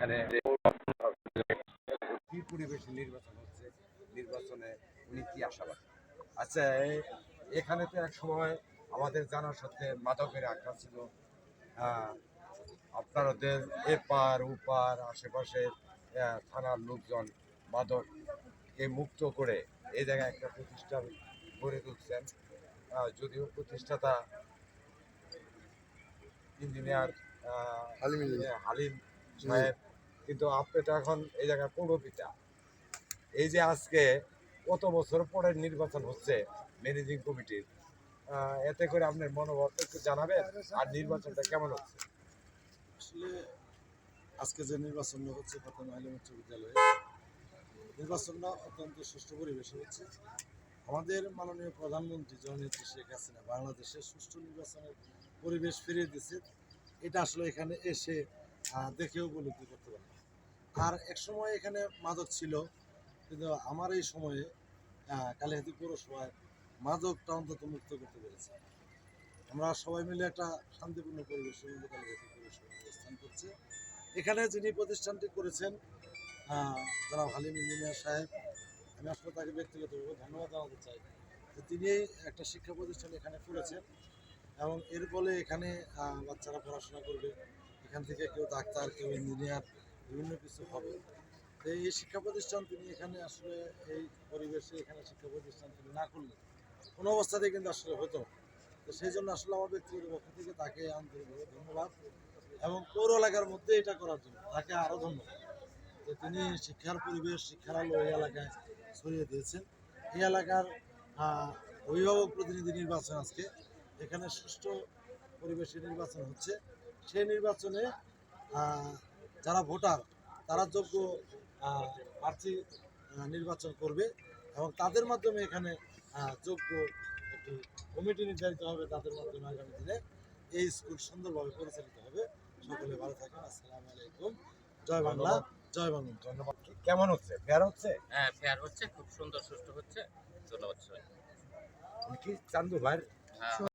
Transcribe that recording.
এখানে কি পরিবেশে নির্বাচন হচ্ছে, নির্বাচনে উনি কি আশাবাদী? আচ্ছা, এখানে তো এক সময় আমাদের জানার সাথে মাদকের আড্ডা ছিল। আপনাদের এপার ওপার আশেপাশের থানার লোকজন মাদককে মুক্ত করে এই জায়গায় একটা প্রতিষ্ঠান গড়ে তুলছেন। যদিও প্রতিষ্ঠাতা ইঞ্জিনিয়ার হালিম সাহেব, কিন্তু আপনি তো এখন এই জায়গায় পৌরপিতা। এই যে আজকে কত বছর পরে নির্বাচন হচ্ছে ম্যানেজিং কমিটির, এতে করে আপনার মনোভাব একটু জানাবেন, আর নির্বাচনটা কেমন হচ্ছে? আসলে আজকে যে নির্বাচনটা হচ্ছে প্রথম আলিম উচ্চ বিদ্যালয়ে, নির্বাচনটা অত্যন্ত সুষ্ঠু পরিবেশে হচ্ছে। আমাদের মাননীয় প্রধানমন্ত্রী জননেত্রী শেখ হাসিনা বাংলাদেশে সুষ্ঠু নির্বাচনের পরিবেশ ফিরিয়ে দিচ্ছে। এটা আসলে এখানে এসে দেখেও উপলব্ধি করতে পারে। আর এক সময় এখানে মাদক ছিল, কিন্তু আমার এই সময়ে কালিহাতী পৌরসভায় মাদকটা অন্তত মুক্ত করতে পেরেছে। আমরা সবাই মিলে একটা শান্তিপূর্ণ পরিবেশের মধ্যে কালিহাতী পৌরসভা অবস্থান করছে। এখানে যিনি প্রতিষ্ঠানটি করেছেন যারা হালিম ইঞ্জিনিয়ার সাহেব, আমি আসলে তাকে ব্যক্তিগতভাবে ধন্যবাদ জানাতে চাই যে তিনি একটা শিক্ষা প্রতিষ্ঠান এখানে করেছেন, এবং এর ফলে এখানে বাচ্চারা পড়াশোনা করবে। এখান থেকে কেউ ডাক্তার, কেউ ইঞ্জিনিয়ার, বিভিন্ন কিছু হবে। তো এই শিক্ষা প্রতিষ্ঠান তিনি এখানে আসলে এই পরিবেশে এখানে শিক্ষা প্রতিষ্ঠান তিনি না করলে কোনো অবস্থাতেই কিন্তু আসলে হতো না। তো সেই জন্য আসলে আমার ব্যক্তিগত পক্ষ থেকে তাকে আন্তরিকভাবে ধন্যবাদ, এবং পৌর এলাকার মধ্যে এটা করার জন্য তাকে আরও ধন্যবাদ যে তিনি শিক্ষার পরিবেশ, শিক্ষার আলো এই এলাকায় ছড়িয়ে দিয়েছেন। এই এলাকার অভিভাবক প্রতিনিধি নির্বাচন আজকে এখানে সুষ্ঠু পরিবেশে নির্বাচন হচ্ছে। সেই নির্বাচনে যারা ভোটার তারা যোগ্য প্রার্থী নির্বাচন করবে, এবং তাদের মাধ্যমে এখানে যোগ্য একটি কমিটি নির্ধারিত হবে। তাদের মাধ্যমে আগামী দিনে এই স্কুল সুন্দরভাবে পরিচালিত হবে। সকলে ভালো থাকেন। আসসালামু আলাইকুম। জয় বাংলা, জয় বাংলা। ধন্যবাদ। কেমন হচ্ছে? ফেয়ার হচ্ছে? হ্যাঁ, ফেয়ার হচ্ছে, খুব সুন্দর সুষ্ঠু হচ্ছে। ধন্যবাদ সবাই। কি চান্দু ভাই? হ্যাঁ।